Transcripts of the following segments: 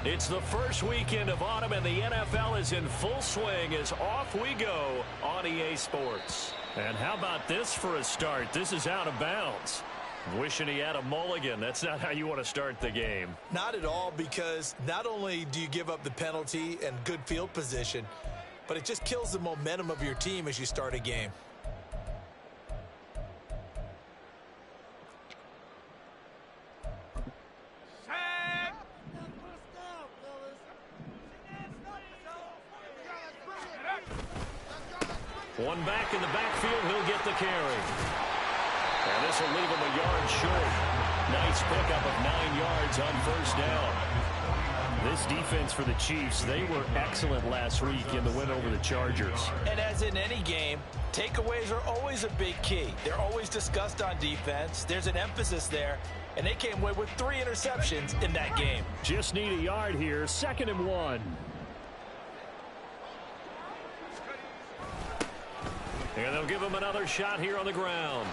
It's the first weekend of autumn, and the NFL is in full swing as off we go on EA Sports. And how about this for a start? This is out of bounds. Wishing he had a mulligan. That's not how you want to start the game. Not at all, because not only do you give up the penalty and good field position, but it just kills the momentum of your team as you start a game. One back in the backfield, he'll get the carry. And this will leave him a yard short. Nice pickup of 9 yards on first down. This defense for the Chiefs, they were excellent last week in the win over the Chargers. And as in any game, takeaways are always a big key. They're always discussed on defense. There's an emphasis there, and they came away with 3 interceptions in that game. Just need a yard here, 2nd and 1. And they'll give him another shot here on the ground.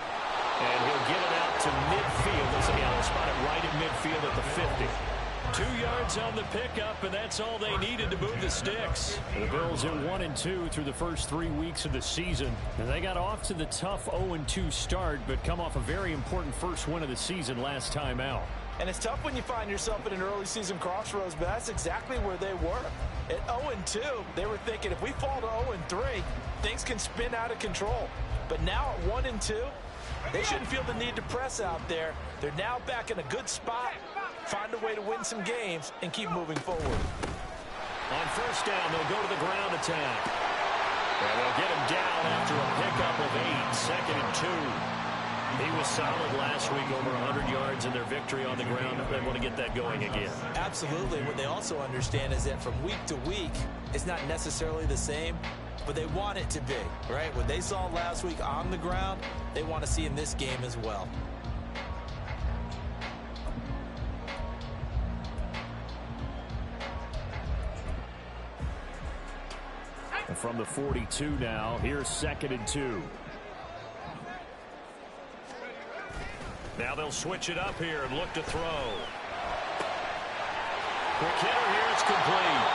And he'll get it out to midfield. They'll spot it right at midfield at the 50. 2 yards on the pickup, and that's all they needed to move the sticks. The Bills are 1-2 through the first 3 weeks of the season. And they got off to the tough 0-2 start, but come off a very important first win of the season last time out. And it's tough when you find yourself at an early season crossroads, but that's exactly where they were. At 0-2, they were thinking if we fall to 0-3, things can spin out of control. But now at 1-2, they shouldn't feel the need to press out there. They're now back in a good spot, find a way to win some games, and keep moving forward. On first down, they'll go to the ground attack. And they'll get him down after a pickup of 8, 2nd and 2. He was solid last week, over 100 yards in their victory on the ground. They want to get that going again. Absolutely. What they also understand is that from week to week, it's not necessarily the same, but they want it to be, right? What they saw last week on the ground, they want to see in this game as well. And from the 42 now, here's 2nd and 2. Now they'll switch it up here and look to throw. Quick hitter here, it's complete.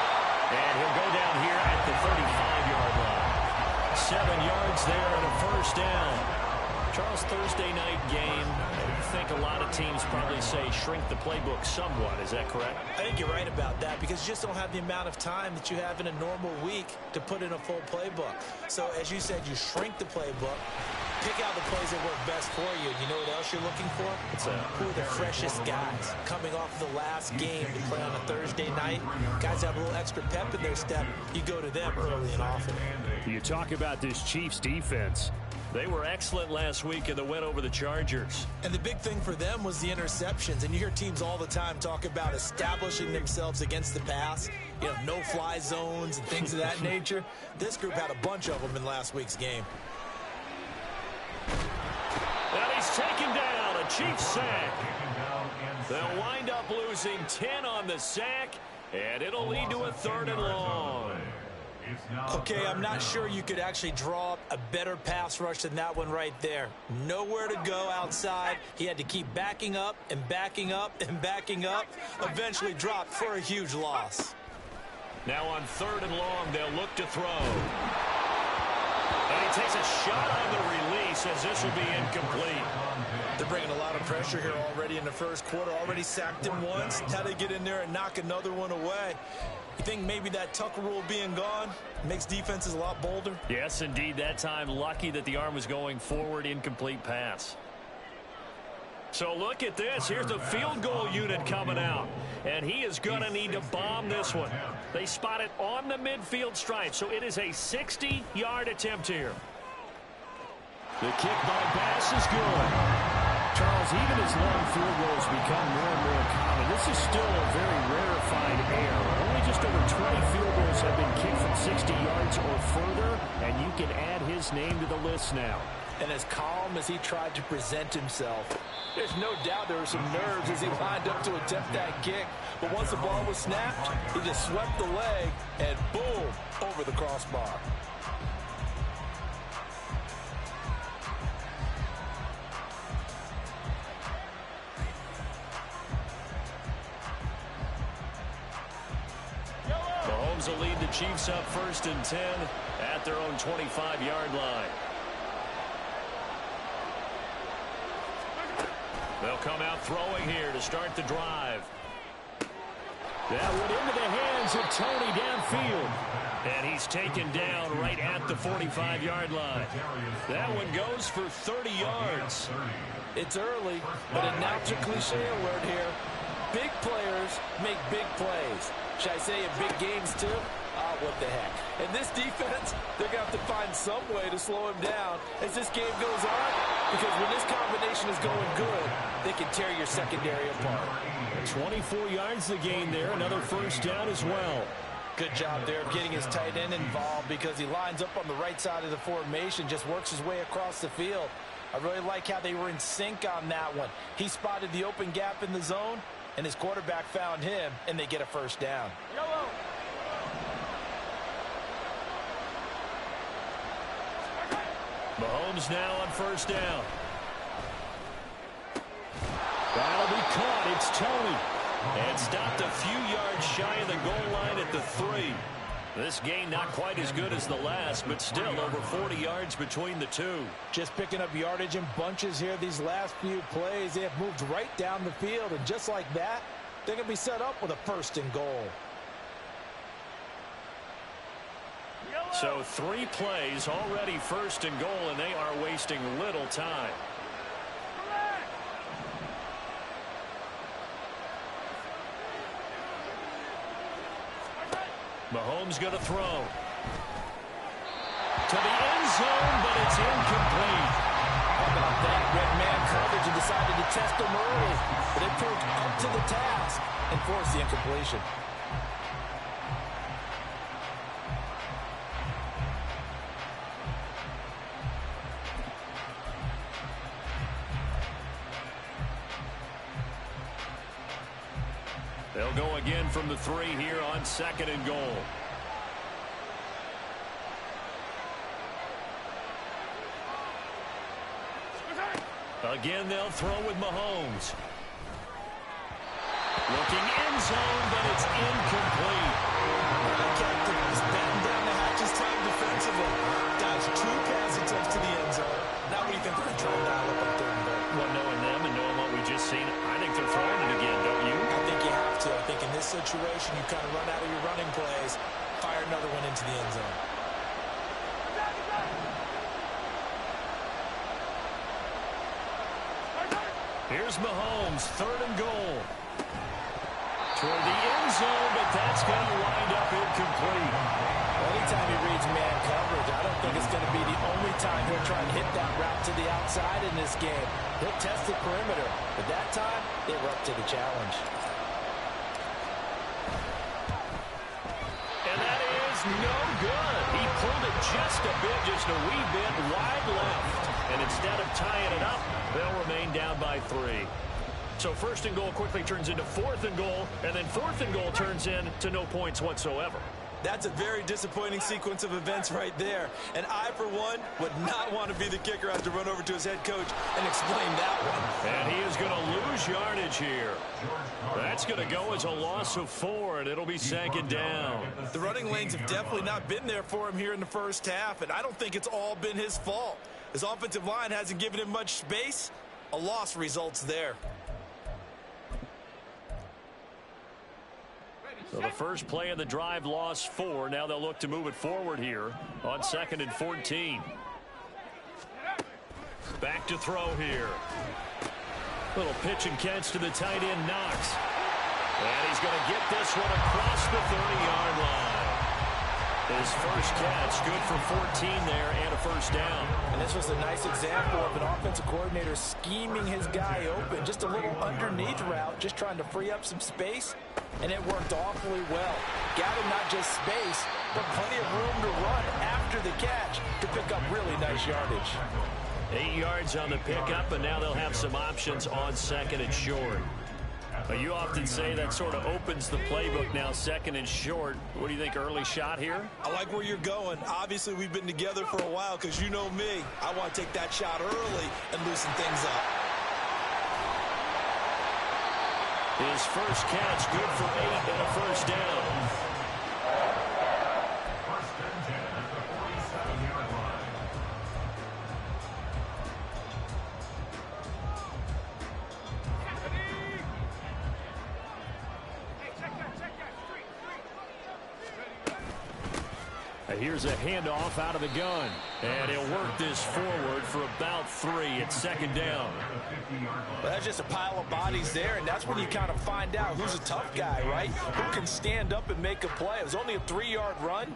And he'll go down here at the 35-yard line. 7 yards there and a first down. Charles, Thursday night game, I think a lot of teams probably say shrink the playbook somewhat. Is that correct? I think you're right about that, because you just don't have the amount of time that you have in a normal week to put in a full playbook. So as you said, you shrink the playbook. Pick out the plays that work best for you. You know what else you're looking for? Who are the freshest guys coming off the last game to play on a Thursday night? Guys have a little extra pep in their step. You go to them early and often. You talk about this Chiefs defense. They were excellent last week in the win over the Chargers. And the big thing for them was the interceptions. And you hear teams all the time talk about establishing themselves against the pass. You know, no-fly zones and things of that nature. This group had a bunch of them in last week's game. And he's taken down, a Chiefs sack. They'll wind up losing 10 on the sack, and it'll lead to a 3rd and long. Okay, I'm not sure you could actually draw up a better pass rush than that one right there. Nowhere to go outside. He had to keep backing up and backing up and backing up. Eventually dropped for a huge loss. Now on 3rd and long, they'll look to throw. And he takes a shot on the release as this will be incomplete. They're bringing a lot of pressure here already in the first quarter. Already sacked him once. How to get in there and knock another one away. You think maybe that Tucker rule being gone makes defenses a lot bolder? Yes, indeed. That time, lucky that the arm was going forward, incomplete pass. So look at this. Here's the field goal unit coming out. And he is going to need to bomb this one. They spot it on the midfield stripe. So it is a 60-yard attempt here. The kick by Bass is good. Charles, even as long field goals become more and more common, this is still a very rarefied air. Only just over 20 field goals have been kicked from 60 yards or further, and you can add his name to the list now. And as calm as he tried to present himself, there's no doubt there were some nerves as he lined up to attempt that kick. But once the ball was snapped, he just swept the leg and boom, over the crossbar. Chiefs up 1st and 10 at their own 25-yard line. They'll come out throwing here to start the drive. That went into the hands of Tony downfield. And he's taken down right at the 45-yard line. That one goes for 30 yards. It's early, but announcer cliche alert here. Big players make big plays. Should I say in big games too? Oh, what the heck. And this defense, they're going to have to find some way to slow him down as this game goes on. Because when this combination is going good, they can tear your secondary apart. 24 yards to gain there. Another first down as well. Good job there of getting his tight end involved because he lines up on the right side of the formation, just works his way across the field. I really like how they were in sync on that one. He spotted the open gap in the zone, and his quarterback found him, and they get a first down. Mahomes now on first down. That'll be caught. It's Tony. And stopped a few yards shy of the goal line at the 3. This gain not quite as good as the last, but still over 40 yards between the two. Just picking up yardage in bunches here these last few plays. They have moved right down the field, and just like that, they're going to be set up with a 1st and goal. So 3 plays, already 1st and goal, and they are wasting little time. Mahomes going to throw. To the end zone, but it's incomplete. How about that? Red man coverage and decided to test them early. But they proved up to the task and forced the incompletion. They'll go again from the 3 here on 2nd and goal. Again, they'll throw with Mahomes. Looking end zone, but it's incomplete. Captain is batting down the hatches time defensively. Dodged 2 pass attempts to the end zone. Now what do you think they're going to try and dial up on 3rd and goal? Well, knowing them and knowing what we just seen, I think they're throwing it again, don't you? I think you have to. I think in this situation, you kind of run out of your running plays, fire another one into the end zone. Here's Mahomes, 3rd and goal. Toward the end zone, but that's going to wind up incomplete. Anytime he reads man coverage, I don't think it's going to be the only time he'll try and hit that route to the outside in this game. He'll test the perimeter, but that time, they were up to the challenge. And that is no good. He pulled it just a bit, just a wee bit wide left. And instead of tying it up, they'll remain down by 3. So 1st and goal quickly turns into 4th and goal, and then 4th and goal turns into no points whatsoever. That's a very disappointing sequence of events right there. And I, for one, would not want to be the kicker after run over to his head coach and explain that one. And he is going to lose yardage here. That's going to go as a loss of 4, and it'll be 2nd down. The running lanes have definitely not been there for him here in the first half, and I don't think it's all been his fault. His offensive line hasn't given him much space. A loss results there. So the first play of the drive lost 4. Now they'll look to move it forward here on 2nd and 14. Back to throw here. Little pitch and catch to the tight end, Knox. And he's going to get this one across the 30-yard line. His first catch, good for 14 there and a first down. And this was a nice example of an offensive coordinator scheming his guy open. Just a little underneath route, just trying to free up some space. And it worked awfully well. Got him not just space, but plenty of room to run after the catch to pick up really nice yardage. 8 yards on the pickup, and now they'll have some options on 2nd and short. You often say that sort of opens the playbook now, 2nd and short. What do you think, early shot here? I like where you're going. Obviously, we've been together for a while because you know me. I want to take that shot early and loosen things up. His first catch, good for 8 and a first down. here's a handoff out of the gun. And he'll work this forward for about 3. It's second down. Well, that's just a pile of bodies there, and that's when you kind of find out who's a tough guy, right? Who can stand up and make a play. It was only a 3-yard run,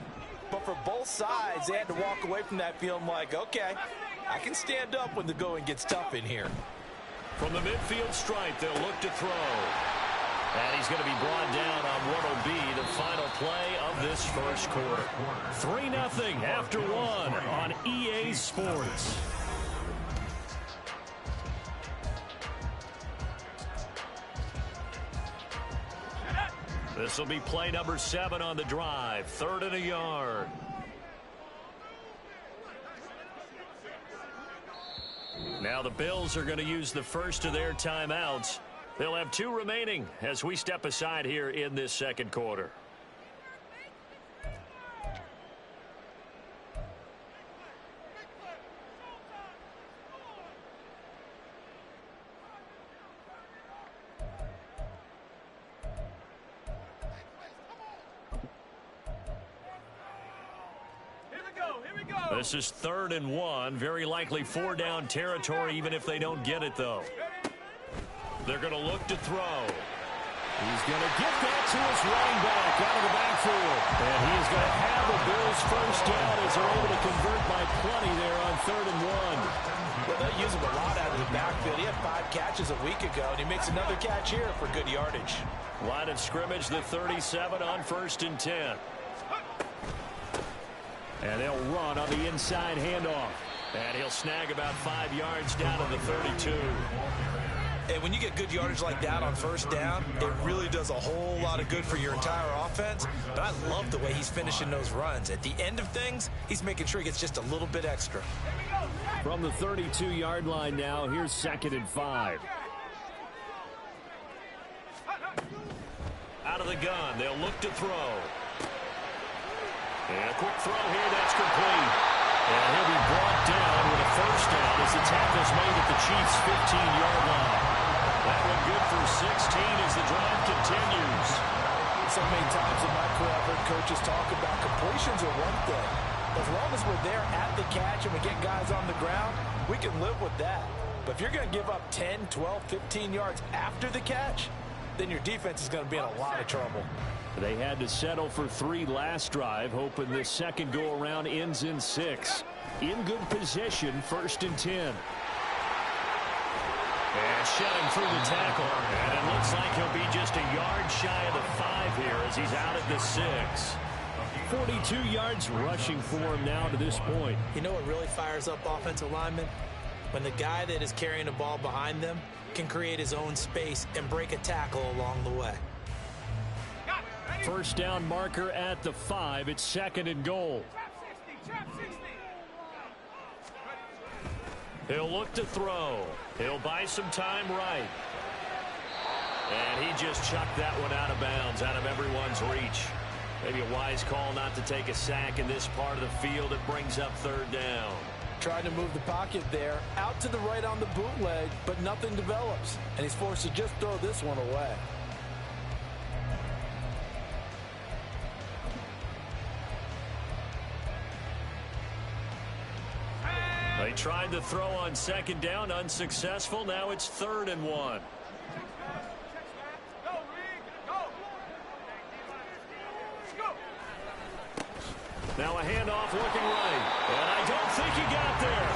but for both sides, they had to walk away from that feeling like, okay, I can stand up when the going gets tough in here. From the midfield stripe, they'll look to throw. And he's going to be brought down on what will be the final play of this first quarter. 3-0 after 1 on EA Sports. This will be play number 7 on the drive. 3rd and a yard. Now the Bills are going to use the first of their timeouts. They'll have 2 remaining as we step aside here in this second quarter. This is 3rd and 1. Very likely 4-down territory, even if they don't get it, though. They're going to look to throw. He's going to get that to his running back out of the backfield. And he's going to have the Bills first down as they're able to convert by plenty there on 3rd and 1. Well, they'll use him a lot out of the backfield. He had 5 catches a week ago, and he makes another catch here for good yardage. Line of scrimmage, the 37 on 1st and 10. And they'll run on the inside handoff. And he'll snag about 5 yards down to the 32. And when you get good yardage like that on first down, it really does a whole lot of good for your entire offense. But I love the way he's finishing those runs. At the end of things, he's making sure he gets just a little bit extra. From the 32-yard line now, here's 2nd and 5. Out of the gun, they'll look to throw. And a quick throw here, that's complete. And he'll be brought down with a first down as the tackle's made at the Chiefs' 15-yard line. That one good for 16 as the drive continues. So many times in my career, I've heard coaches talk about completions are one thing. As long as we're there at the catch and we get guys on the ground, we can live with that. But if you're going to give up 10, 12, 15 yards after the catch, then your defense is going to be in a lot of trouble. They had to settle for 3 last drive, hoping this second go-around ends in 6. In good position, 1st and 10. And shedding through the tackle. And it looks like he'll be just a yard shy of the 5 here as he's out at the 6. 42 yards rushing for him now to this point. You know what really fires up offensive linemen? When the guy that is carrying the ball behind them can create his own space and break a tackle along the way. First down marker at the 5. It's 2nd and goal. He'll look to throw. He'll buy some time right. And he just chucked that one out of bounds, out of everyone's reach. Maybe a wise call not to take a sack in this part of the field. It brings up 3rd down. Trying to move the pocket there, out to the right on the bootleg, but nothing develops. And he's forced to just throw this one away. They tried to throw on 2nd down, unsuccessful. Now it's 3rd and 1. Now a handoff looking right. And I don't think he got there.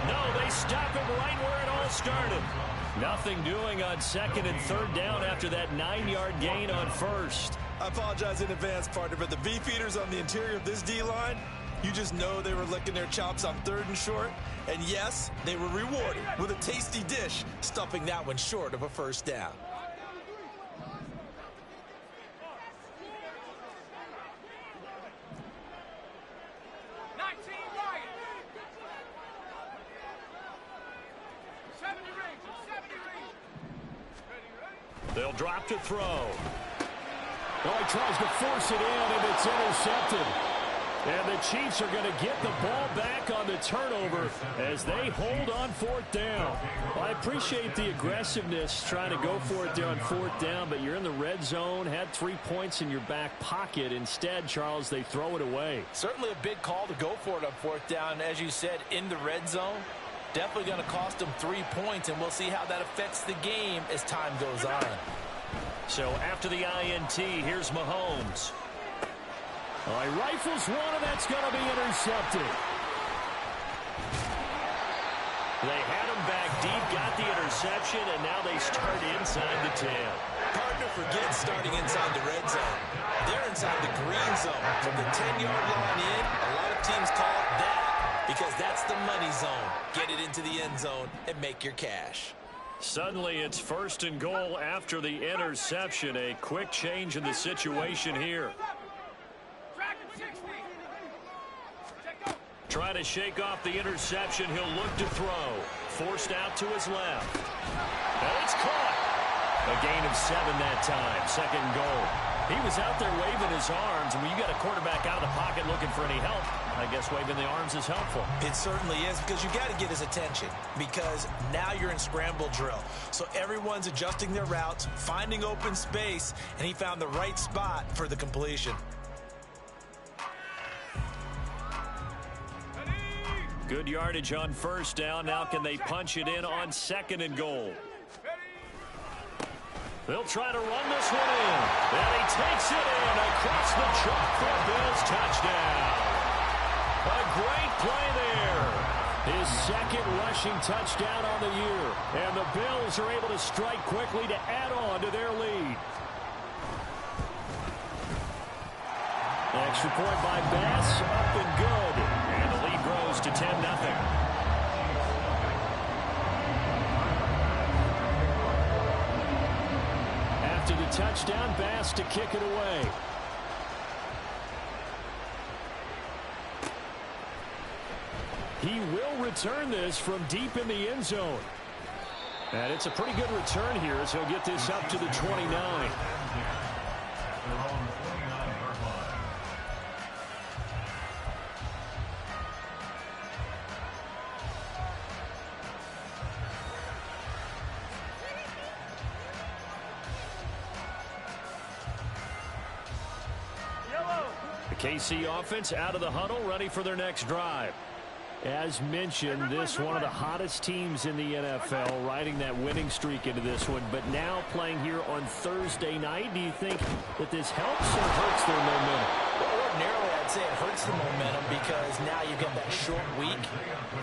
No, they stop him right where it all started. Nothing doing on 2nd and 3rd down after that 9-yard gain on 1st. I apologize in advance, partner, but the beefeaters on the interior of this D-line, you just know they were licking their chops on 3rd and short. And yes, they were rewarded with a tasty dish, stuffing that one short of a first down. They'll drop to throw. Oh, he tries to force it in, and it's intercepted. And the Chiefs are going to get the ball back on the turnover as they hold on fourth down. Well, I appreciate the aggressiveness trying to go for it there on fourth down, but you're in the red zone, had 3 points in your back pocket. Instead, Charles, they throw it away. Certainly a big call to go for it on fourth down. As you said, in the red zone, definitely going to cost them 3 points, and we'll see how that affects the game as time goes on. So after the INT, here's Mahomes. All right, rifles one, and that's going to be intercepted. They had him back deep, got the interception, and now they start inside the 10. Hard to forget starting inside the red zone. They're inside the green zone. From the 10-yard line in, a lot of teams call it that because that's the money zone. Get it into the end zone and make your cash. Suddenly, it's first and goal after the interception. A quick change in the situation here. Trying to shake off the interception. He'll look to throw. Forced out to his left. And it's caught. A gain of 7 that time. Second goal. He was out there waving his arms. And when you got a quarterback out of the pocket looking for any help, I guess waving the arms is helpful. It certainly is, because you got to get his attention, because now you're in scramble drill. So everyone's adjusting their routes, finding open space, and he found the right spot for the completion. Good yardage on first down. Now can they punch it in on second and goal? They'll try to run this one in. And he takes it in across the chalk for Bills touchdown. A great play there. His second rushing touchdown on the year. And the Bills are able to strike quickly to add on to their lead. Extra point by Bass, up and good. And the lead grows to 10-0. After the touchdown, Bass to kick it away. He will return this from deep in the end zone. And it's a pretty good return here as he'll get this up to the 29. KC offense out of the huddle, ready for their next drive. As mentioned, this one of the hottest teams in the NFL, riding that winning streak into this one, but now playing here on Thursday night. Do you think that this helps or hurts their momentum? Well, ordinarily, I'd say it hurts the momentum because now you've got that short week.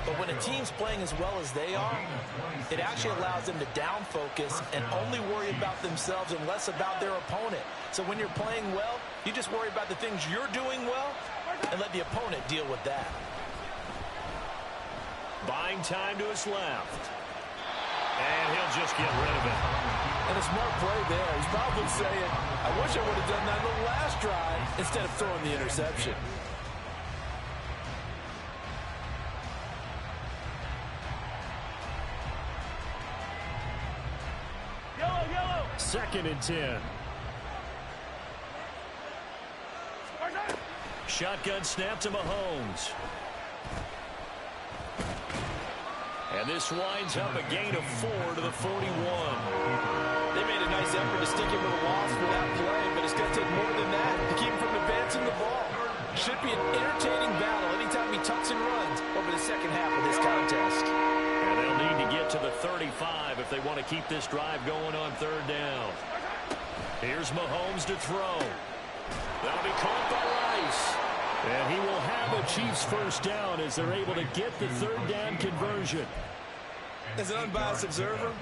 But when a team's playing as well as they are, it actually allows them to down focus and only worry about themselves and less about their opponent. So when you're playing well, you just worry about the things you're doing well and let the opponent deal with that. Buying time to his left. And he'll just get rid of it. And a smart play there. He's probably saying, I wish I would have done that in the last drive instead of throwing the interception. Yellow. Second and 10. Shotgun snap to Mahomes. And this winds up a gain of 4 to the 41. They made a nice effort to stick him with a loss for that play, but it's going to take more than that to keep him from advancing the ball. Should be an entertaining battle anytime he tucks and runs over the second half of this contest. And they'll need to get to the 35 if they want to keep this drive going on third down. Here's Mahomes to throw. That'll be caught by Rice. And he will have a Chiefs first down as they're able to get the third down conversion. As an unbiased observer,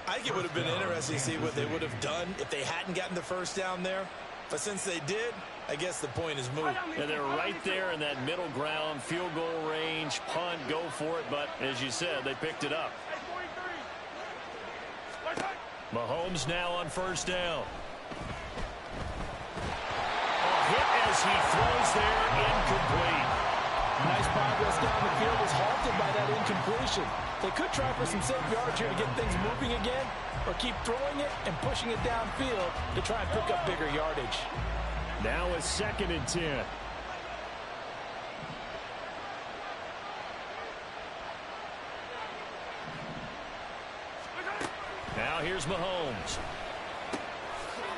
I think it would have been interesting to see what they would have done if they hadn't gotten the first down there. But since they did, I guess the point is moot. And they're right there in that middle ground, field goal range, punt, go for it. But as you said, they picked it up. Mahomes now on first down. Hit as he throws there, incomplete. Nice progress down the field was halted by that incompletion. They could try for some safe yards here to get things moving again, or keep throwing it and pushing it downfield to try and pick up bigger yardage. Now a second and 10. Now here's Mahomes.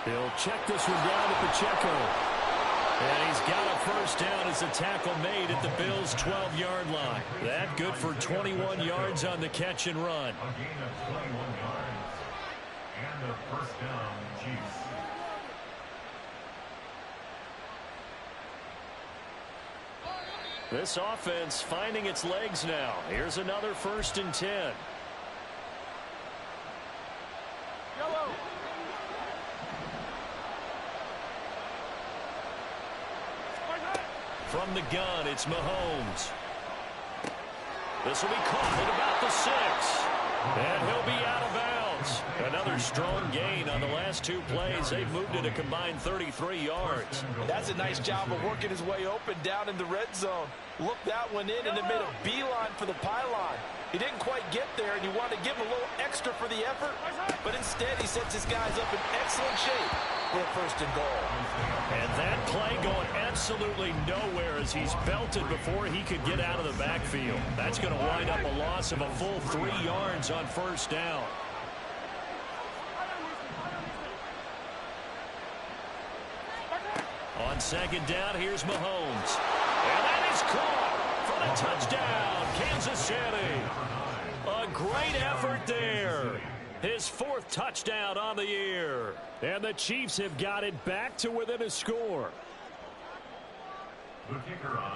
He'll check this one down to Pacheco. And he's got a first down as the tackle made at the Bills' 12-yard line. That good for 21 yards on the catch and run. A gain of 21 yards. And a first down, Chiefs. This offense finding its legs now. Here's another 1st and 10. From the gun, it's Mahomes. This will be caught at about the 6. And he'll be out of bounds. Another strong gain on the last 2 plays. They've moved it a combined 33 yards. That's a nice job of working his way open down in the red zone. Looked that one in and it made a beeline for the pylon. He didn't quite get there, and you want to give him a little extra for the effort, but instead he sets his guys up in excellent shape for a 1st and goal. And that play going absolutely nowhere as he's belted before he could get out of the backfield. That's going to wind up a loss of a full 3 yards on 1st down. On 2nd down, here's Mahomes. And that is caught for the touchdown, Kansas City. A great effort there. His 4th touchdown on the year. And the Chiefs have got it back to within a score.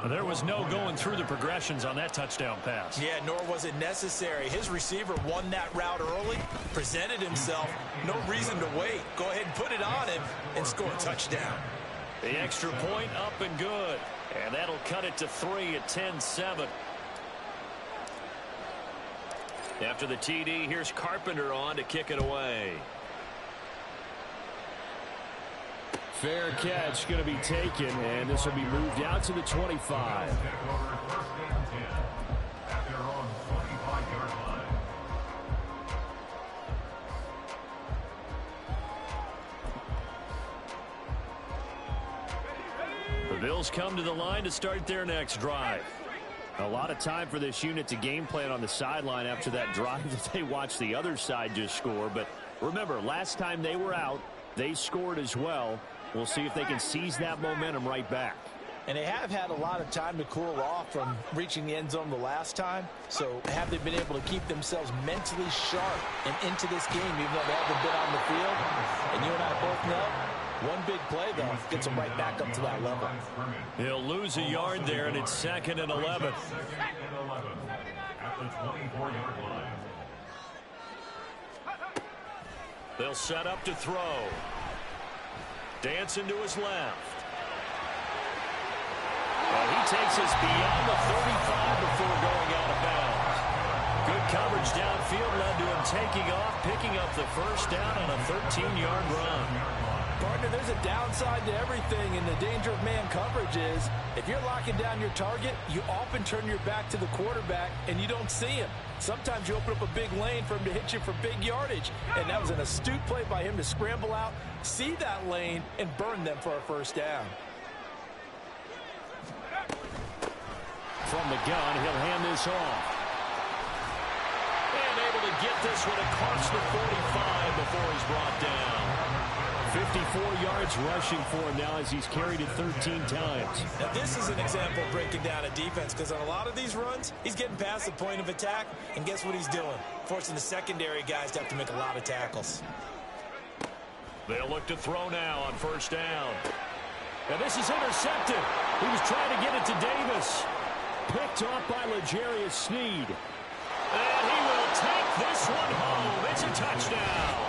There was no going through the progressions on that touchdown pass. Yeah, nor was it necessary. His receiver won that route early, presented himself. No reason to wait. Go ahead and put it on him and score a touchdown. The extra point up and good. And that'll cut it to 3 at 10-7. After the TD, here's Carpenter on to kick it away. Fair catch going to be taken, and this will be moved out to the 25. The Bills come to the line to start their next drive. A lot of time for this unit to game plan on the sideline after that drive that they watched the other side just score. But remember, last time they were out, they scored as well. We'll see if they can seize that momentum right back. And they have had a lot of time to cool off from reaching the end zone the last time. So have they been able to keep themselves mentally sharp and into this game, even though they haven't been on the field? And you and I both know, one big play, though, gets them right back up to that level. He'll lose a yard there, and it's 2nd and 11. At the 24-yard line. They'll set up to throw. Dancing to his left. And he takes us beyond the 35 before going out of bounds. Good coverage downfield led to him taking off, picking up the 1st down on a 13-yard run. Partner, there's a downside to everything, and the danger of man coverage is if you're locking down your target, you often turn your back to the quarterback and you don't see him. Sometimes you open up a big lane for him to hit you for big yardage, and that was an astute play by him to scramble out, see that lane, and burn them for a 1st down. From the gun, he'll hand this off. And able to get this one across the 45 before he's brought down. 54 yards rushing for him now as he's carried it 13 times. Now, this is an example of breaking down a defense, because on a lot of these runs, he's getting past the point of attack, and guess what he's doing? Forcing the secondary guys to have to make a lot of tackles. They'll look to throw now on 1st down. And this is intercepted. He was trying to get it to Davis. Picked off by L'Jarius Sneed. And he will take this one home. It's a touchdown.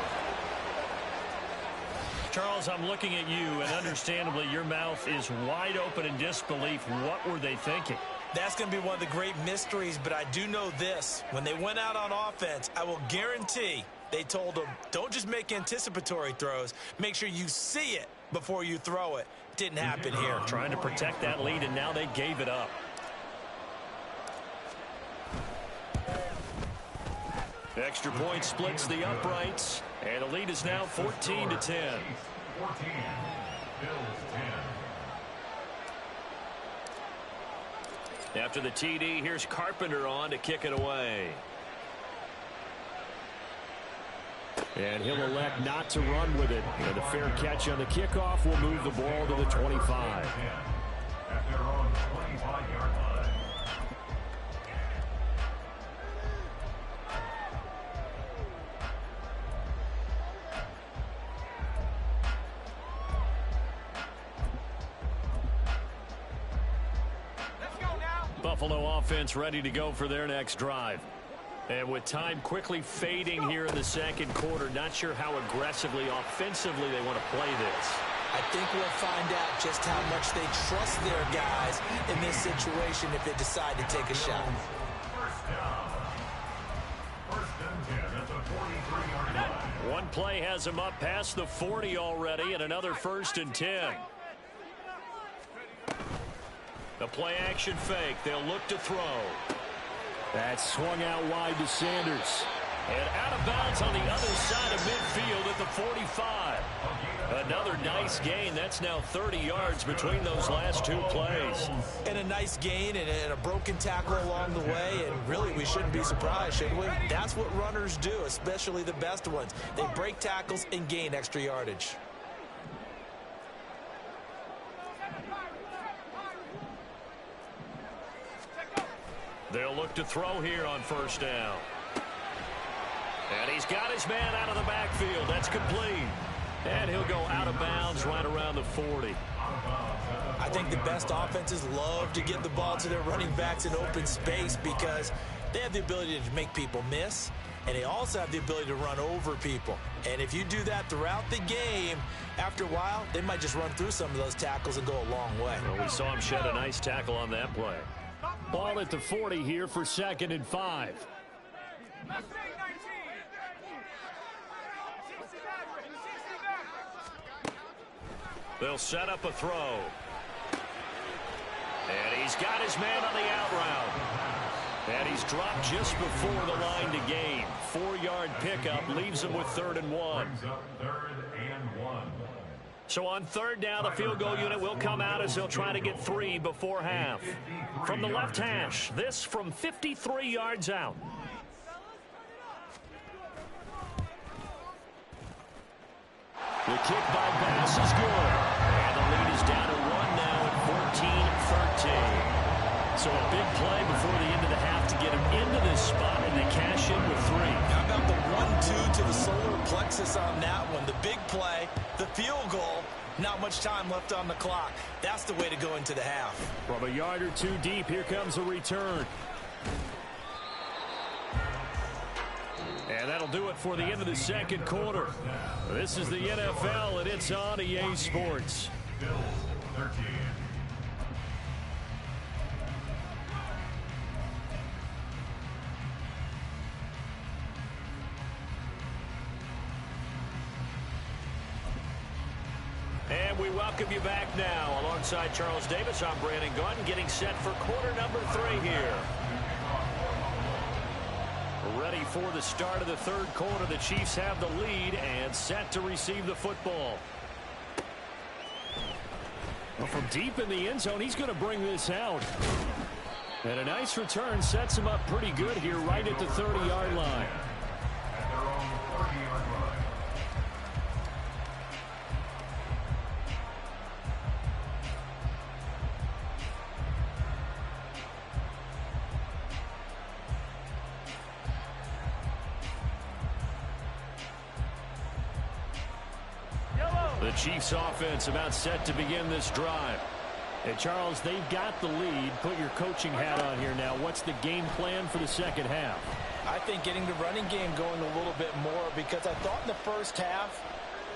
Charles, I'm looking at you, and understandably, your mouth is wide open in disbelief. What were they thinking? That's going to be one of the great mysteries, but I do know this. When they went out on offense, I will guarantee they told them, don't just make anticipatory throws. Make sure you see it before you throw it. Didn't happen here. Trying to protect that lead, and now they gave it up. Extra point splits the uprights, and the lead is now 14-10. 14. Bills 10. After the TD, here's Carpenter on to kick it away. And he'll elect not to run with it. And the fair catch on the kickoff will move the ball to the 25. At their own 25-yard line. Buffalo offense ready to go for their next drive. And with time quickly fading here in the second quarter, not sure how aggressively, offensively they want to play this. I think we'll find out just how much they trust their guys in this situation if they decide to take a shot. First down. First and 10 at the 43-yard line. One play has them up past the 40 already, and another 1st and 10. The play action fake. They'll look to throw. That swung out wide to Sanders. And out of bounds on the other side of midfield at the 45. Another nice gain. That's now 30 yards between those last two plays. And a nice gain and a broken tackle along the way. And really, we shouldn't be surprised, should we? That's what runners do, especially the best ones. They break tackles and gain extra yardage. They'll look to throw here on 1st down. And he's got his man out of the backfield. That's complete. And he'll go out of bounds right around the 40. I think the best offenses love to get the ball to their running backs in open space because they have the ability to make people miss, and they also have the ability to run over people. And if you do that throughout the game, after a while, they might just run through some of those tackles and go a long way. Well, we saw him shed a nice tackle on that play. Ball at the 40 here for 2nd and 5. They'll set up a throw. And he's got his man on the out route. And he's dropped just before the line to gain. 4-yard pickup leaves him with 3rd and 1. Brings up 3rd and 1. So on 3rd down, the field goal unit will come out as they'll try to get 3 before half. From the left hash, this from 53 yards out. The kick by Bass is good. And the lead is down to 1 now at 14-13. So a big play before the end of the half to get him into this spot, and they cash in with 3. How about the 1-2 to the solar plexus on that one? The big play, the field goal, not much time left on the clock. That's the way to go into the half. From a yard or two deep, here comes a return. And that'll do it for the end of the second quarter. This is the NFL, and it's on EA Sports. Bills 13. And we welcome you back now. Alongside Charles Davis, I'm Brandon Gunn, getting set for quarter number 3 here. Ready for the start of the 3rd quarter. The Chiefs have the lead and set to receive the football. Well, from deep in the end zone, he's going to bring this out. And a nice return sets him up pretty good here right at the 30-yard line. At their own 30-yard line. The Chiefs offense about set to begin this drive. And Charles, they've got the lead. Put your coaching hat on here now. What's the game plan for the second half? I think getting the running game going a little bit more, because I thought in the first half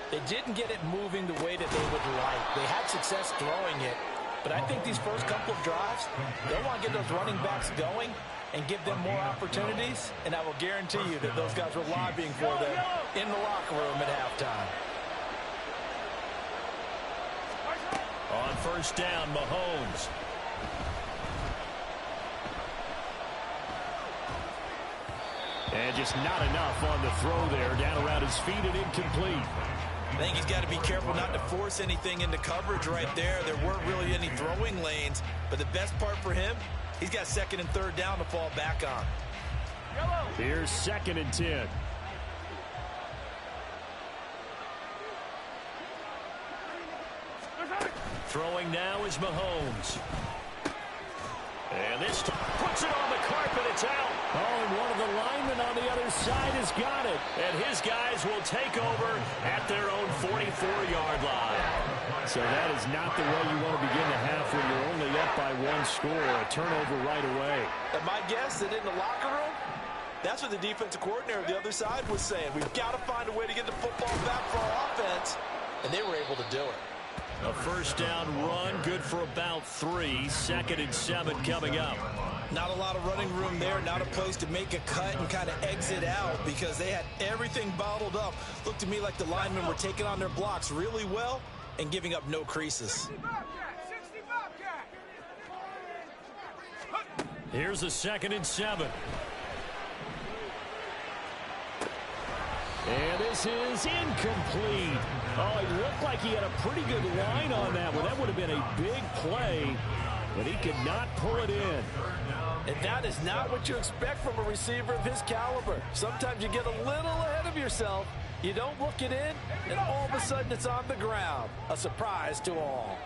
they didn't get it moving the way that they would like. They had success throwing it, but I think these first couple of drives, they'll want to get those running backs going and give them more opportunities, and I will guarantee you that those guys were lobbying for them in the locker room at halftime. On 1st down, Mahomes. And just not enough on the throw there. Down around his feet and incomplete. I think he's got to be careful not to force anything into coverage right there. There weren't really any throwing lanes, but the best part for him, he's got 2nd and 3rd down to fall back on. Here's 2nd and 10. Throwing now is Mahomes. And this puts it on the carpet. It's out. Oh, and one of the linemen on the other side has got it. And his guys will take over at their own 44-yard line. So that is not the way you want to begin the half when you're only up by one score. A turnover right away. And my guess that in the locker room, that's what the defensive coordinator of the other side was saying. We've got to find a way to get the football back for our offense. And they were able to do it. A first down run, good for about 3. 2nd and 7 coming up. Not a lot of running room there, not a place to make a cut and kind of exit out because they had everything bottled up. Looked to me like the linemen were taking on their blocks really well and giving up no creases. Here's a 2nd and 7. And this is incomplete. Oh, it looked like he had a pretty good line on that one. That would have been a big play, but he could not pull it in. And that is not what you expect from a receiver of his caliber. Sometimes you get a little ahead of yourself. You don't look it in, and all of a sudden it's on the ground. A surprise to all.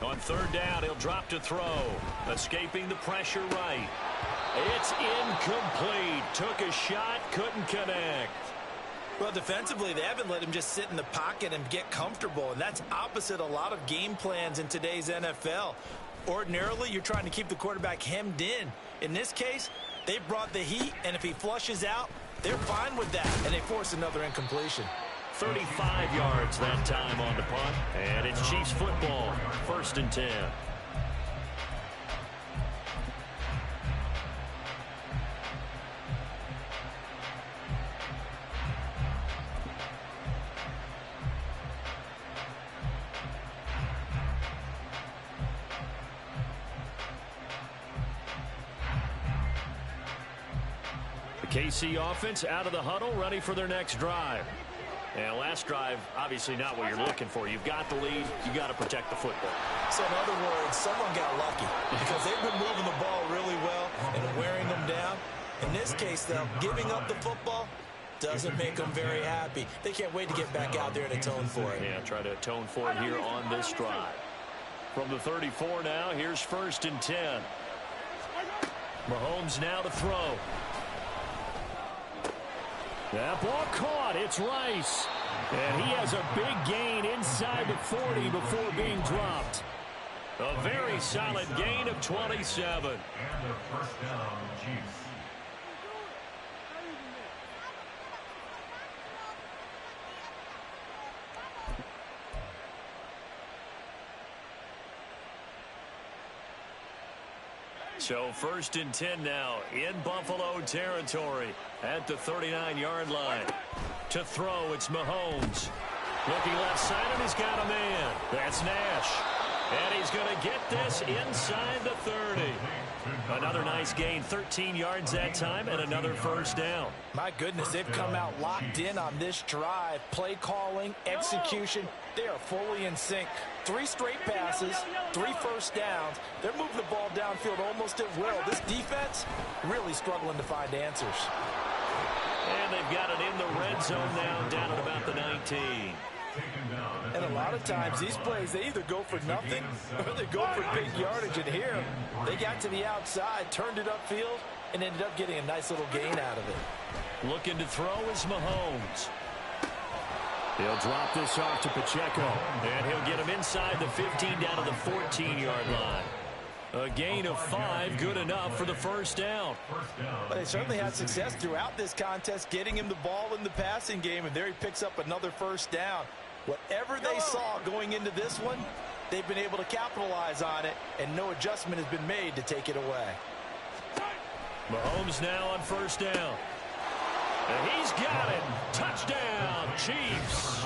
On 3rd down, he'll drop to throw. Escaping the pressure right. It's incomplete. Took a shot, couldn't connect. Well, defensively, they haven't let him just sit in the pocket and get comfortable, and that's opposite a lot of game plans in today's NFL. Ordinarily, you're trying to keep the quarterback hemmed in. In this case, they brought the heat, and if he flushes out, they're fine with that, and they force another incompletion. 35 yards that time on the punt, and it's Chiefs football. 1st and 10. The KC offense out of the huddle, ready for their next drive. And last drive, obviously not what you're looking for. You've got the lead. You got to protect the football. So in other words, someone got lucky because they've been moving the ball really well and wearing them down. In this case, though, giving up the football doesn't make them very happy. They can't wait to get back out there and atone for it. Yeah, try to atone for it here on this drive. From the 34 now, here's 1st and 10. Mahomes now to throw. That ball caught. It's Rice. And he has a big gain inside the 40 before being dropped. A very solid gain of 27. And a first down, Chiefs. So 1st and 10 now in Buffalo territory at the 39-yard line. To throw, it's Mahomes. Looking left side, and he's got a man. That's Nash. And he's going to get this inside the 30. Another nice gain, 13 yards that time, and another first down. My goodness, they've come out locked in on this drive. Play calling, execution, they are fully in sync. 3 straight passes, 3 first downs. They're moving the ball downfield almost at will. This defense really struggling to find answers. And they've got it in the red zone now, down at about the 19. And a lot of times, these plays, they either go for nothing or they go for big yardage. And here, they got to the outside, turned it upfield, and ended up getting a nice little gain out of it. Looking to throw is Mahomes. He'll drop this off to Pacheco. And he'll get him inside the 15 down to the 14-yard line. A gain of 5, good enough for the first down. But they certainly had success throughout this contest, getting him the ball in the passing game, and there he picks up another first down. Whatever they saw going into this one, they've been able to capitalize on it, and no adjustment has been made to take it away. Mahomes now on first down. And he's got it. Touchdown, Chiefs.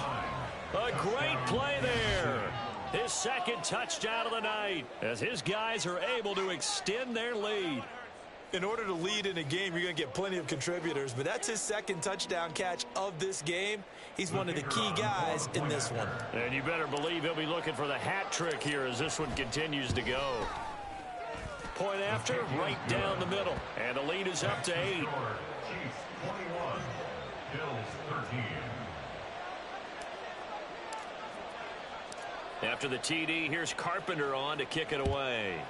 A great play there. His second touchdown of the night as his guys are able to extend their lead. In order to lead in a game, you're going to get plenty of contributors, but that's his second touchdown catch of this game. He's one of the key guys in this one. And you better believe he'll be looking for the hat trick here as this one continues to go. Point after, right down the middle. And the lead is up to 8. Chiefs 21, Bills 13. After the TD, here's Carpenter on to kick it away.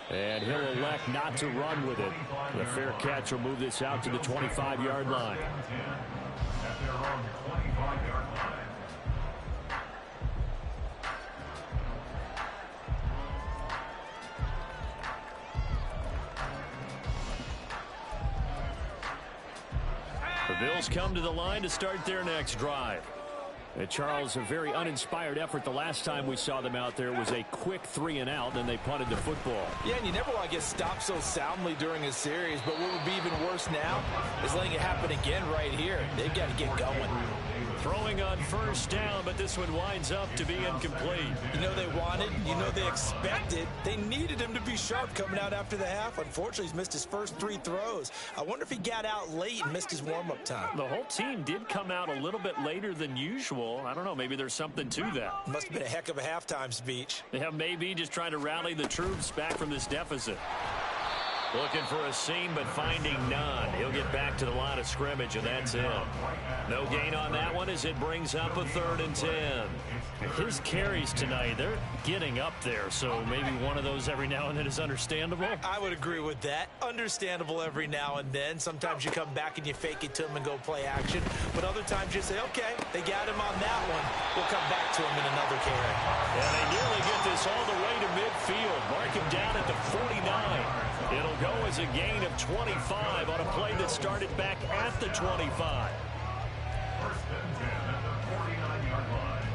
And he'll elect not to run with it. The fair catch will move this out to the 25-yard line. At their own 25-yard line. The Bills come to the line to start their next drive. And Charles, a very uninspired effort the last time we saw them out there. It was a quick 3-and-out, then they punted the football. Yeah, and you never want to get stopped so soundly during a series, but what would be even worse now is letting it happen again right here. They've got to get going. Throwing on first down, but this one winds up to be incomplete. You know they wanted, you know they expected. They needed him to be sharp coming out after the half. Unfortunately, he's missed his first 3 throws. I wonder if he got out late and missed his warm-up time. The whole team did come out a little bit later than usual. I don't know, maybe there's something to that. Must have been a heck of a halftime speech. Yeah, maybe just trying to rally the troops back from this deficit. Looking for a seam, but finding none. He'll get back to the line of scrimmage, and that's it. No gain on that one as it brings up a 3rd and 10. His carries tonight, they're getting up there, so maybe one of those every now and then is understandable. I would agree with that. Understandable every now and then. Sometimes you come back and you fake it to him and go play action. But other times you say, okay, they got him on that one. We'll come back to him in another carry. And they nearly get this all the way to midfield. Mark him down at the 49. It'll go as a gain of 25 on a play that started back at the 25. First and 10 at the 49-yard line.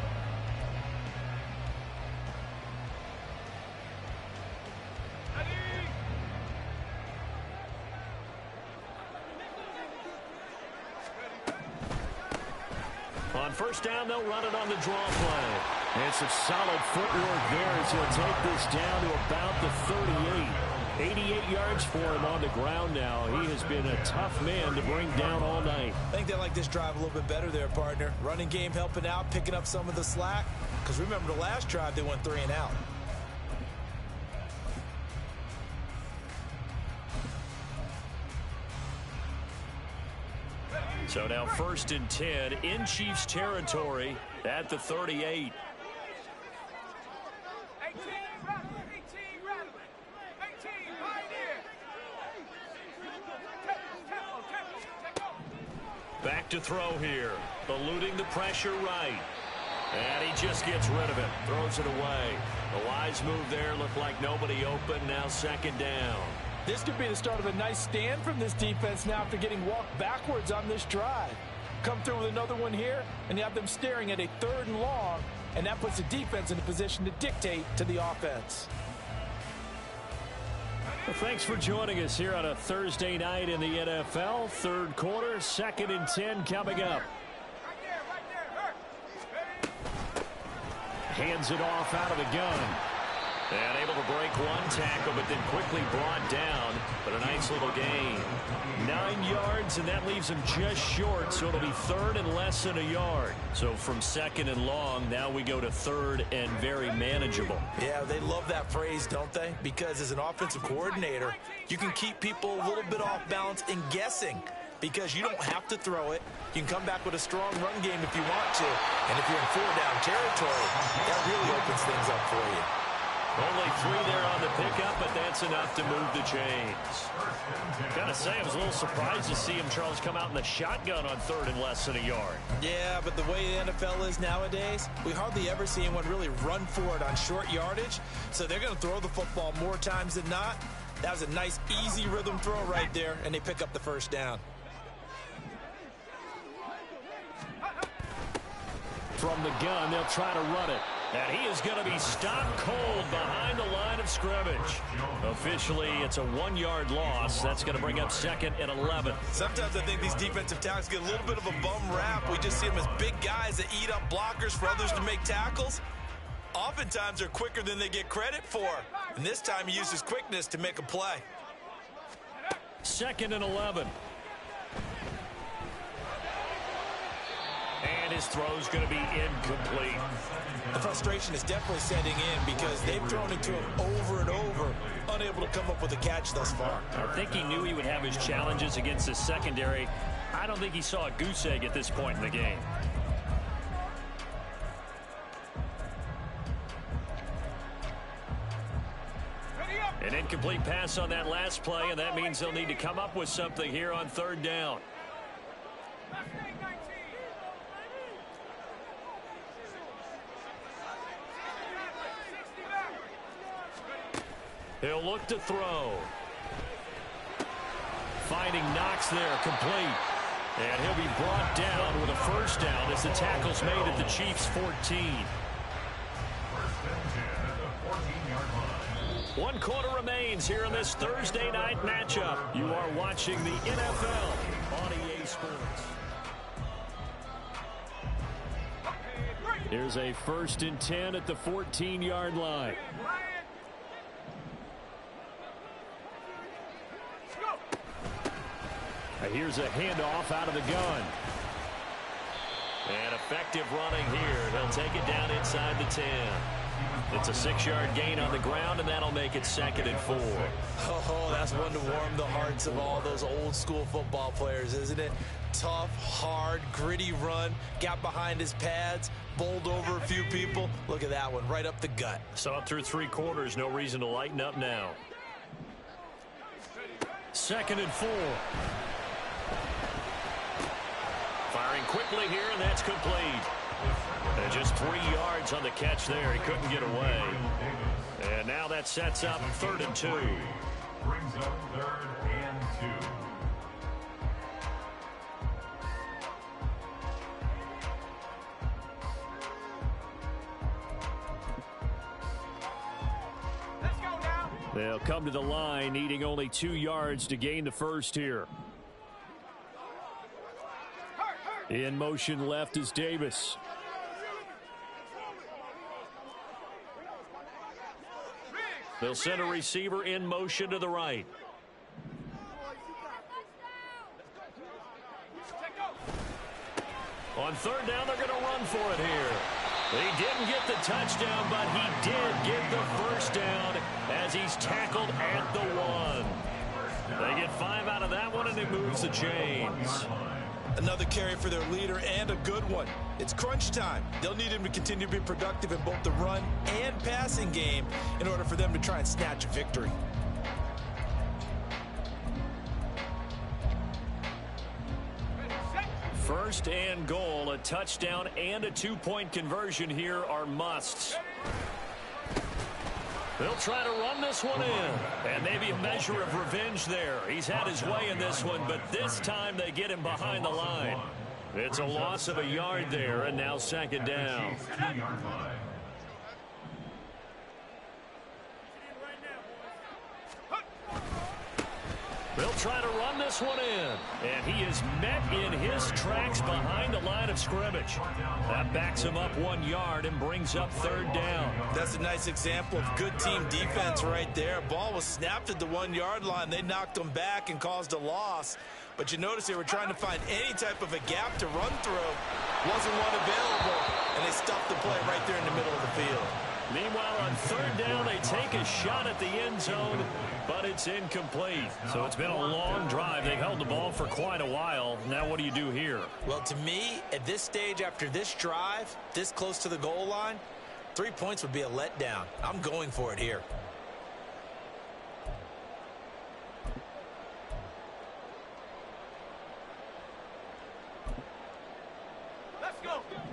On first down, they'll run it on the draw play. And some solid footwork there as he'll take this down to about the 38. 88 yards for him on the ground now. He has been a tough man to bring down all night. I think they like this drive a little bit better there, partner. Running game helping out, picking up some of the slack. Because remember the last drive, they went 3-and-out. So now 1st and 10 in Chiefs territory at the 38. Back to throw here. Eluding the pressure right. And he just gets rid of it. Throws it away. The wise move there. Looked like nobody open. Now 2nd down. This could be the start of a nice stand from this defense now after getting walked backwards on this drive. Come through with another one here, and you have them staring at a 3rd and long, and that puts the defense in a position to dictate to the offense. Well, thanks for joining us here on a Thursday night in the NFL. 3rd quarter, 2nd and 10 coming up. Hands it off out of the gun. And able to break one tackle, but then quickly brought down. But a nice little gain. 9 yards, and that leaves him just short, so it'll be 3rd and less than a yard. So from 2nd and long, now we go to 3rd and very manageable. Yeah, they love that phrase, don't they? Because as an offensive coordinator, you can keep people a little bit off balance and guessing. Because you don't have to throw it. You can come back with a strong run game if you want to. And if you're in 4-down territory, that really opens things up for you. Only 3 there on the pickup, but that's enough to move the chains. Gotta say, I was a little surprised to see him, Charles, come out in the shotgun on 3rd and less than a yard. Yeah, but the way the NFL is nowadays, we hardly ever see anyone really run for it on short yardage. So they're going to throw the football more times than not. That was a nice, easy rhythm throw right there, and they pick up the 1st down. From the gun, they'll try to run it. And he is going to be stopped cold behind the line of scrimmage. Officially, it's a 1-yard loss. That's going to bring up 2nd and 11. Sometimes I think these defensive tackles get a little bit of a bum rap. We just see them as big guys that eat up blockers for others to make tackles. Oftentimes, they're quicker than they get credit for. And this time, he uses quickness to make a play. 2nd and 11. And And his throw's going to be incomplete. The frustration is definitely setting in because they've thrown it to him over and over, unable to come up with a catch thus far. I think he knew he would have his challenges against the secondary. I don't think he saw a goose egg at this point in the game. An incomplete pass on that last play, and that means they'll need to come up with something here on third down. He'll look to throw. Finding Knox there, complete. And he'll be brought down with a first down as the tackle's made at the Chiefs' 14. 1 quarter remains here in this Thursday night matchup. You are watching the NFL on EA Sports. Here's a 1st and 10 at the 14-yard line. Here's a handoff out of the gun. And effective running here. He'll take it down inside the 10. It's a 6-yard gain on the ground, and that'll make it 2nd and 4. Oh, that's one to warm the hearts of all those old-school football players, isn't it? Tough, hard, gritty run, got behind his pads, bowled over a few people. Look at that one, right up the gut. Saw it through 3 quarters, no reason to lighten up now. 2nd and 4. Firing quickly here, and that's complete. And just 3 yards on the catch there. He couldn't get away. And now that sets up 3rd and 2. Brings up 3rd and 2. They'll come to the line, needing only 2 yards to gain the first here. In motion left is Davis. They'll send a receiver in motion to the right. On 3rd down, they're going to run for it here. He didn't get the touchdown, but he did get the first down as he's tackled at the 1. They get 5 out of that one, and it moves the chains. Another carry for their leader, and a good one. It's crunch time. They'll need him to continue to be productive in both the run and passing game in order for them to try and snatch a victory. First and goal, a touchdown and a 2-point conversion here are musts. They'll try to run this one in. And maybe a measure of revenge there. He's had his way in this one, but this time they get him behind the line. It's a loss of a yard there, and now 2nd down. They'll try to run this one in. And he is met in his tracks behind the line of scrimmage. That backs him up 1 yard and brings up 3rd down. That's a nice example of good team defense right there. Ball was snapped at the 1-yard line. They knocked him back and caused a loss. But you notice they were trying to find any type of a gap to run through. Wasn't one available, and they stuffed the play right there in the middle of the field. Meanwhile, on 3rd down, they take a shot at the end zone, but it's incomplete. So it's been a long drive. They've held the ball for quite a while. Now what do you do here? Well, to me, at this stage, after this drive, this close to the goal line, 3 points would be a letdown. I'm going for it here.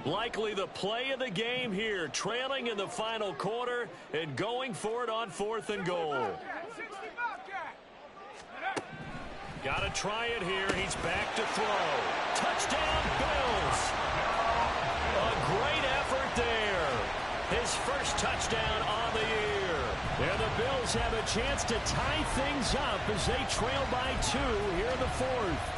Likely the play of the game here, trailing in the final quarter and going for it on 4th and goal. Got to try it here. He's back to throw. Touchdown, Bills. A great effort there. His first touchdown on the year. And the Bills have a chance to tie things up as they trail by 2 here in the 4th.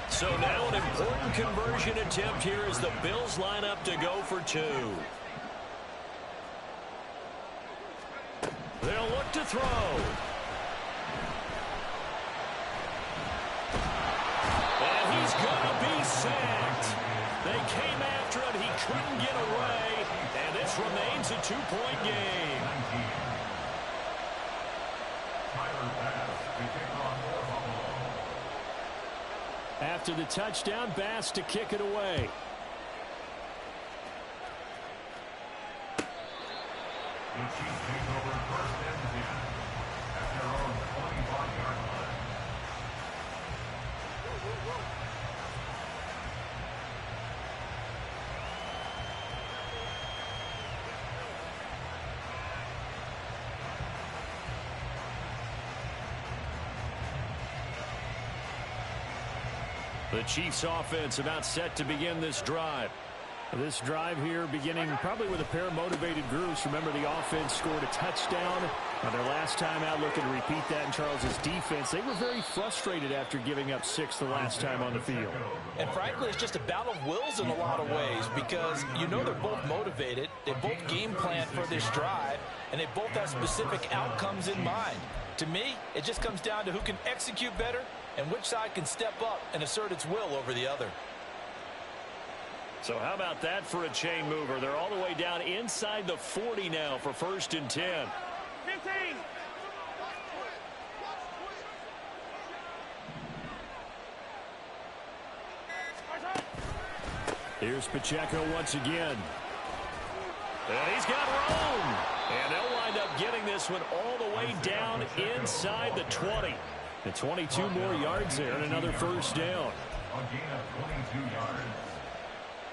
So now an important conversion attempt here as the Bills line up to go for 2. They'll look to throw. They came after him. He couldn't get away. And this remains a 2-point game. After the touchdown, Bass to kick it away. The Chiefs take over first and 10 at their own 25-yard line. The Chiefs offense about set to begin this drive. This drive here beginning probably with a pair of motivated groups. Remember, the offense scored a touchdown on their last time out, looking to repeat that in Charles's defense. They were very frustrated after giving up 6 the last time on the field. And frankly, it's just a battle of wills in a lot of ways because you know they're both motivated. They both game plan for this drive, and they both have specific outcomes in mind. To me, it just comes down to who can execute better and which side can step up and assert its will over the other. So how about that for a chain mover? They're all the way down inside the 40 now for first and 10. 15. Here's Pacheco once again. And he's got room. And they'll wind up getting this one all the way down inside the 20. And 22 more yards there and another first down. A gain of 22 yards.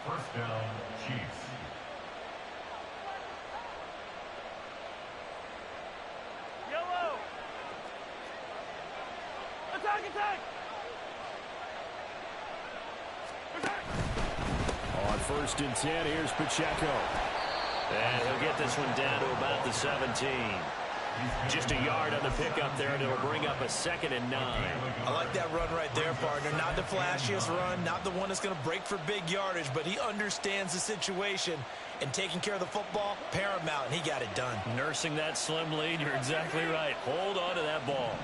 First down, Chiefs. Yellow. Attack, attack. Attack. On first and 10, here's Pacheco. And he'll get this one down to about the 17. Just a yard on the pickup there, and it'll bring up a 2nd and 9. I like that run right there, partner. Not the flashiest run, not the one that's going to break for big yardage, but he understands the situation, and taking care of the football, paramount, and he got it done. Nursing that slim lead, you're exactly right. Hold on to that ball.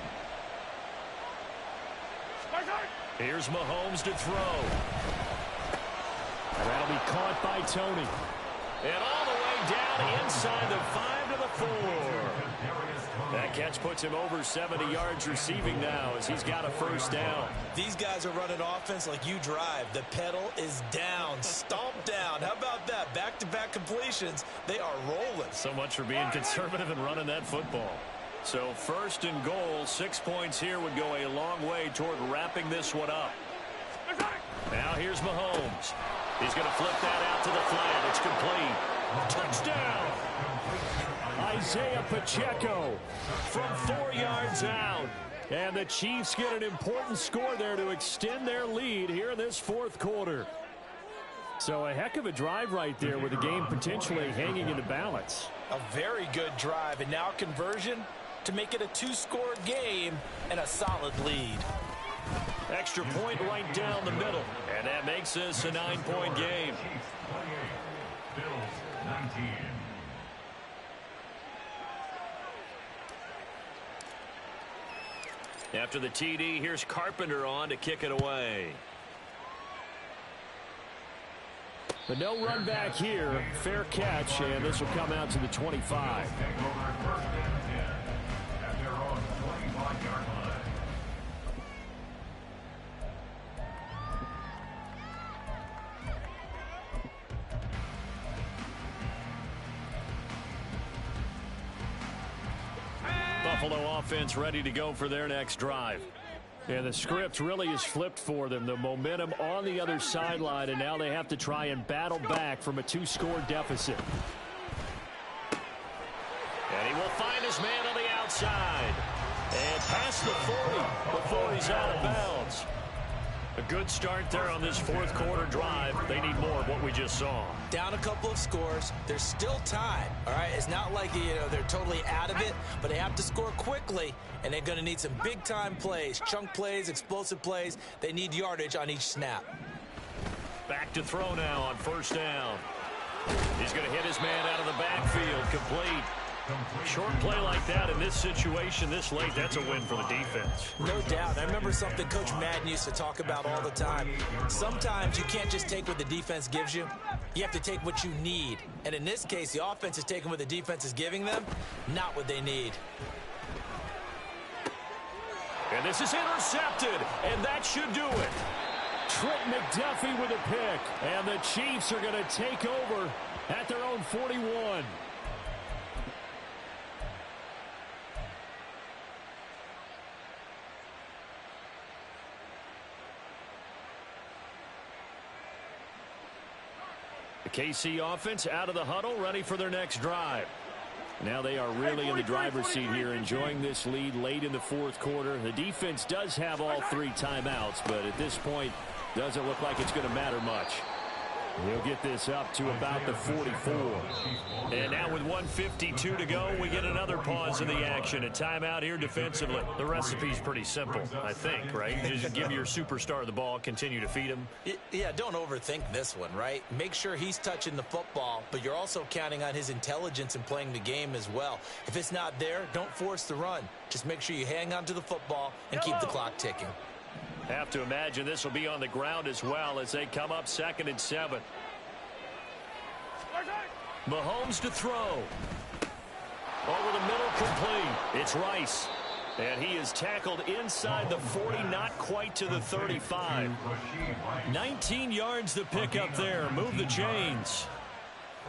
Here's Mahomes to throw. That'll be caught by Tony. And all the way down inside the 5 to the 4. That catch puts him over 70 yards receiving now as he's got a first down. These guys are running offense like you drive. The pedal is down, stomp down. How about that? Back-to-back completions. They are rolling. So much for being conservative and running that football. So first and goal, 6 points here would go a long way toward wrapping this one up. Now here's Mahomes. He's going to flip that out to the flat. It's complete. Touchdown! Isaiah Pacheco From 4 yards out. and the Chiefs get an important score there to extend their lead here in this 4th quarter. So a heck of a drive right there with the game potentially hanging in the balance. A very good drive, and now conversion to make it a 2-score game and a solid lead. Extra point right down the middle. And that makes this a 9-point game. Chiefs 28, Bills 19. After the TD, here's Carpenter on to kick it away. But no run back here. Fair catch, and this will come out to the 25. Take over first and 10 at their own 25-yard line. Buffalo offense ready to go for their next drive. And the script really is flipped for them. The momentum on the other sideline, and now they have to try and battle back from a 2-score deficit. And he will find his man on the outside. And past the 40 before he's out of bounds. A good start there on this 4th quarter drive. They need more of what we just saw. Down a couple of scores. There's still time. All right, it's not like they're totally out of it, but they have to score quickly, and they're going to need some big-time plays, chunk plays, explosive plays. They need yardage on each snap. Back to throw now on first down. He's going to hit his man out of the backfield, complete. Short play like that in this situation this late, that's a win for the defense. No doubt. I remember something Coach Madden used to talk about all the time. Sometimes you can't just take what the defense gives you. You have to take what you need. And in this case, the offense is taking what the defense is giving them, not what they need. And this is intercepted, and that should do it. Trent McDuffie with a pick, and the Chiefs are going to take over at their own 41. The KC offense out of the huddle, ready for their next drive. Now they are really in the driver's seat here, enjoying this lead late in the fourth quarter. The defense does have all 3 timeouts, but at this point, doesn't look like it's going to matter much. We'll get this up to about the 44. And now with 1:52 to go, we get another pause in the action. A timeout here defensively. The recipe's pretty simple, I think, right? You just give your superstar the ball, continue to feed him. Yeah, don't overthink this one, right? Make sure he's touching the football, but you're also counting on his intelligence in playing the game as well. If it's not there, don't force the run. Just make sure you hang on to the football and keep the clock ticking. Have to imagine this will be on the ground as well as they come up 2nd and 7. Mahomes to throw. Over the middle, complete. It's Rice. And he is tackled inside the 40, not quite to the 35. 19 yards to pick up there. Move the chains.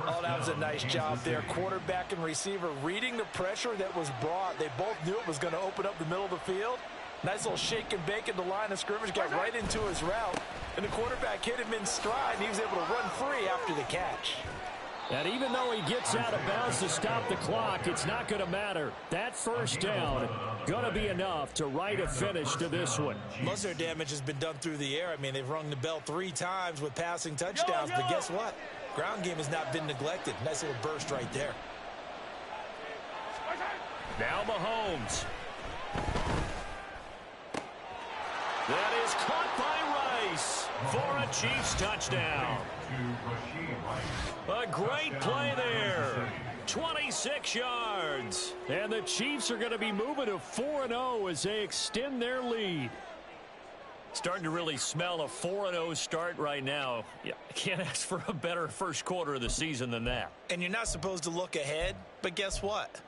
Oh, that was a nice job there. Quarterback and receiver reading the pressure that was brought. They both knew it was going to open up the middle of the field. Nice little shake and bake at the line of scrimmage, got right into his route, and the quarterback hit him in stride, and he was able to run free after the catch. And even though he gets out of bounds to stop the clock, it's not going to matter. That first down going to be enough to write a finish to this one. Most of their damage has been done through the air. I mean, they've rung the bell 3 times with passing touchdowns, but guess what? Ground game has not been neglected. Nice little burst right there. Now Mahomes. That is caught by Rice for a Chiefs touchdown. A great play there. 26 yards. And the Chiefs are going to be moving to 4-0 as they extend their lead. Starting to really smell a 4-0 start right now. Yeah, can't ask for a better first quarter of the season than that. And you're not supposed to look ahead, but guess what?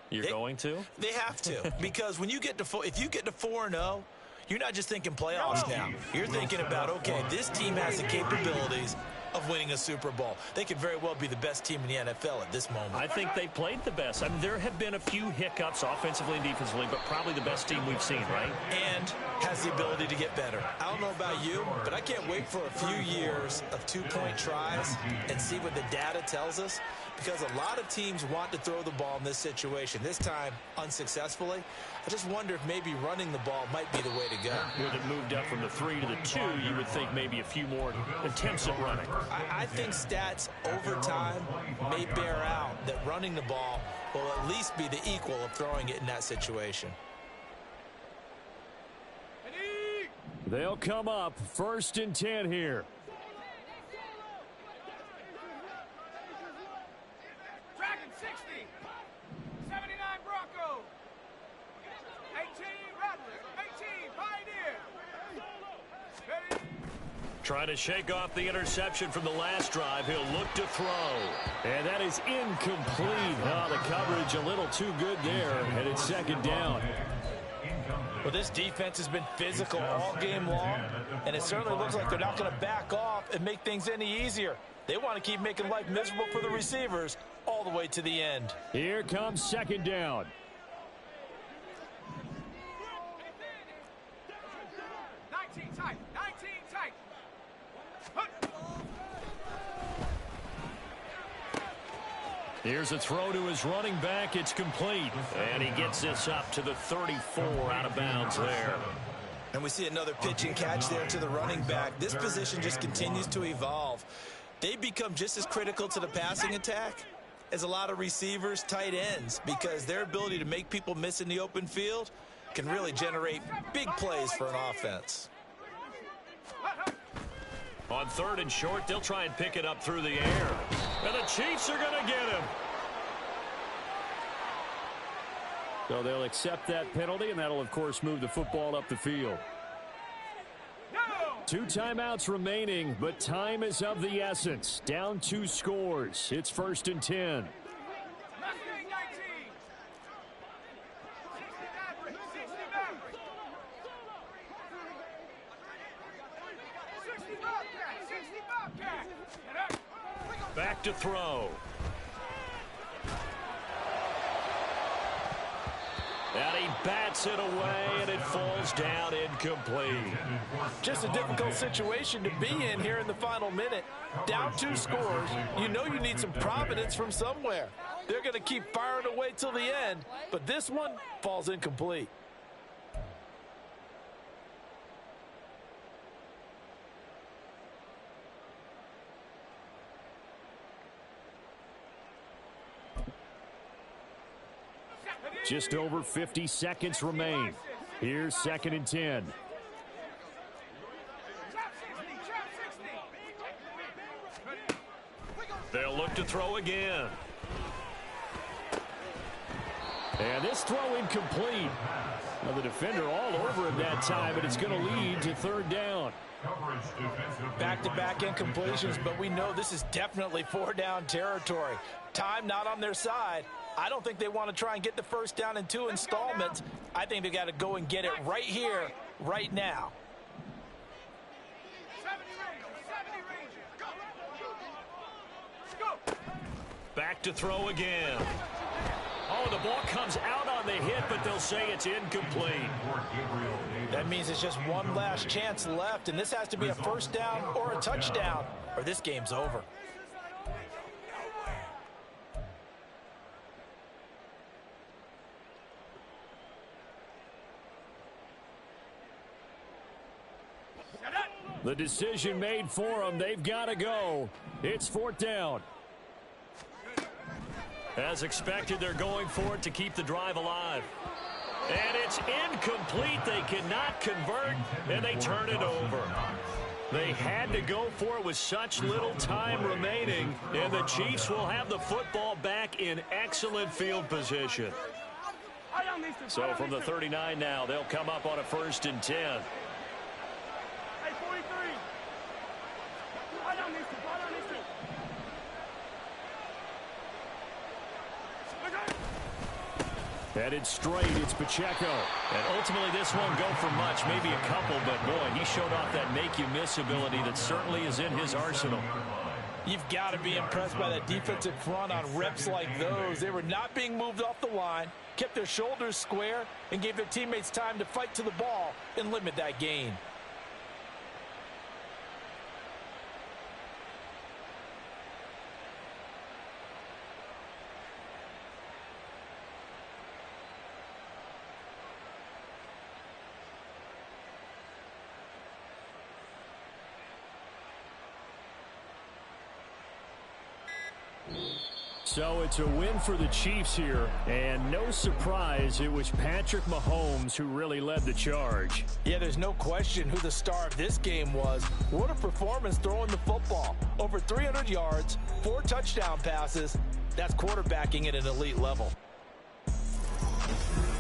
You're going to? They have to. Because when you get to if you get to 4-0, you're not just thinking playoffs now. You're thinking about, okay, this team has the capabilities of winning a Super Bowl. They could very well be the best team in the NFL at this moment. I think they played the best. I mean, there have been a few hiccups offensively and defensively, but probably the best team we've seen, right? And has the ability to get better. I don't know about you, but I can't wait for a few years of 2-point tries and see what the data tells us, because a lot of teams want to throw the ball in this situation. This time, unsuccessfully. I just wonder if maybe running the ball might be the way to go. With it moved up from the 3 to the 2, you would think maybe a few more attempts at running. I think stats over time may bear out that running the ball will at least be the equal of throwing it in that situation. They'll come up 1st and 10 here. Dragon 60. 79 Bronco. 18 Rattler. 18 Pioneer. Ready? Trying to shake off the interception from the last drive. He'll look to throw. And that is incomplete. Oh, the coverage a little too good there. And it's 2nd down. Well, this defense has been physical all game long, and it certainly looks like they're not going to back off and make things any easier. They want to keep making life miserable for the receivers all the way to the end. Here comes 2nd down. Tight. 19 tight. Here's a throw to his running back. It's complete. And he gets this up to the 34 out of bounds there. And we see another pitch and catch there to the running back. This position just continues to evolve. They become just as critical to the passing attack as a lot of receivers, tight ends, because their ability to make people miss in the open field can really generate big plays for an offense. On 3rd and short, they'll try and pick it up through the air. And the Chiefs are going to get him. So they'll accept that penalty, and that'll, of course, move the football up the field. 2 timeouts remaining, but time is of the essence. Down 2 scores. It's 1st and 10. Mustang 19. 60 Maverick. 60 Maverick. 60 Bobcat. 60 Bobcat. Get up. Back to throw. And he bats it away, and it falls down incomplete. Just a difficult situation to be in here in the final minute. Down 2 scores. You know you need some providence from somewhere. They're going to keep firing away till the end, but this one falls incomplete. Just over 50 seconds remain. Here's 2nd and 10. Trap 60. Trap 60. They'll look to throw again. And this throw incomplete. Now the defender all over him that time, but it's going to lead to 3rd down. Back-to-back incompletions, but we know this is definitely 4-down territory. Time not on their side. I don't think they want to try and get the 1st down in 2 installments. I think they got to go and get it right here, right now. 70 Ranger. 70 Ranger. Go. Back to throw again. Oh, the ball comes out on the hit, but they'll say it's incomplete. That means it's just one last chance left, and this has to be a 1st down or a touchdown, or this game's over. The decision made for them. They've got to go. It's 4th down. As expected, they're going for it to keep the drive alive. And it's incomplete. They cannot convert, and they turn it over. They had to go for it with such little time remaining, and the Chiefs will have the football back in excellent field position. So from the 39 now, they'll come up on a 1st and 10. Hey, 43. I don't need to. Headed straight, it's Pacheco. And ultimately, this won't go for much, maybe a couple, but boy, he showed off that make-you-miss ability that certainly is in his arsenal. You've got to be impressed by that defensive front on reps like those. They were not being moved off the line, kept their shoulders square, and gave their teammates time to fight to the ball and limit that gain. So it's a win for the Chiefs here, and no surprise, it was Patrick Mahomes who really led the charge. Yeah, there's no question who the star of this game was. What a performance throwing the football. Over 300 yards, 4 touchdown passes. That's quarterbacking at an elite level.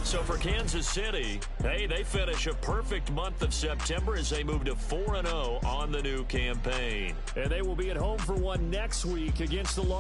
So for Kansas City, hey, they finish a perfect month of September as they move to 4-0 on the new campaign. And they will be at home for one next week against the Los